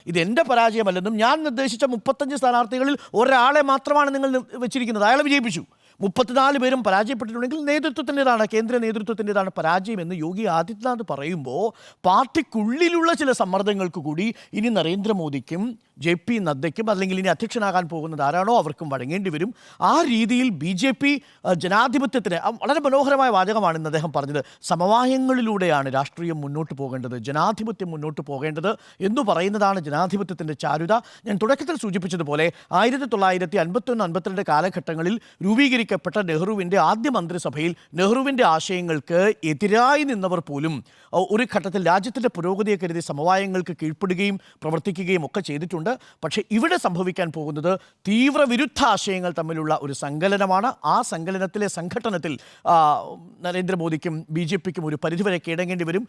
ഇത് എൻ്റെ പരാജയമല്ലെന്നും ഞാൻ നിർദ്ദേശിച്ച 35 സ്ഥാനാർത്ഥികളിൽ ഒരാളെ മാത്രമാണ് നിങ്ങൾ വെച്ചിരിക്കുന്നത്, അയാളെ വിജയിപ്പിച്ചു. 34 പേരും പരാജയപ്പെട്ടിട്ടുണ്ടെങ്കിൽ നേതൃത്വത്തിൻ്റെതാണ്, കേന്ദ്ര നേതൃത്വത്തിൻ്റെതാണ് പരാജയമെന്ന് യോഗി ആദിത്യനാഥ് പറയുമ്പോൾ പാർട്ടിക്കുള്ളിലുള്ള ചില സമ്മർദ്ദങ്ങൾക്ക് കൂടി ഇനി നരേന്ദ്രമോദിക്കും JP നദ്ദയ്ക്കും അല്ലെങ്കിൽ ഇനി അധ്യക്ഷനാകാൻ പോകുന്നത് ആരാണോ അവർക്കും വഴങ്ങേണ്ടി വരും. ആ രീതിയിൽ BJP ജനാധിപത്യത്തിന്, വളരെ മനോഹരമായ വാചകമാണ് ഇന്ന് അദ്ദേഹം പറഞ്ഞത്, സമവായങ്ങളിലൂടെയാണ് രാഷ്ട്രീയം മുന്നോട്ട് പോകേണ്ടത്, ജനാധിപത്യം മുന്നോട്ട് പോകേണ്ടത് എന്ന് പറയുന്നതാണ് ജനാധിപത്യത്തിൻ്റെ ചാരുത. ഞാൻ തുടക്കത്തിൽ സൂചിപ്പിച്ചതുപോലെ 1951-52 കാലഘട്ടങ്ങളിൽ രൂപീകരിക്കപ്പെട്ട നെഹ്റുവിൻ്റെ ആദ്യ മന്ത്രിസഭയിൽ നെഹ്റുവിൻ്റെ ആശയങ്ങൾക്ക് എതിരായി നിന്നവർ പോലും ഒരു ഘട്ടത്തിൽ രാജ്യത്തിൻ്റെ പുരോഗതിയെ കരുതി സമവായങ്ങൾക്ക് കീഴ്പ്പെടുകയും പ്രവർത്തിക്കുകയും ഒക്കെ ചെയ്തിട്ടുണ്ട്. പക്ഷേ ഇവിടെ സംഭവിക്കാൻ പോകുന്നത് തീവ്ര വിരുദ്ധ ആശയങ്ങൾ തമ്മിലുള്ള ഒരു സങ്കലനമാണ്. ആ സങ്കലനത്തിലെ സംഘട്ടനത്തിൽ നരേന്ദ്രമോദിക്കും BJPക്കും ഒരു പരിധിവരെ കീഴടങ്ങേണ്ടി വരും.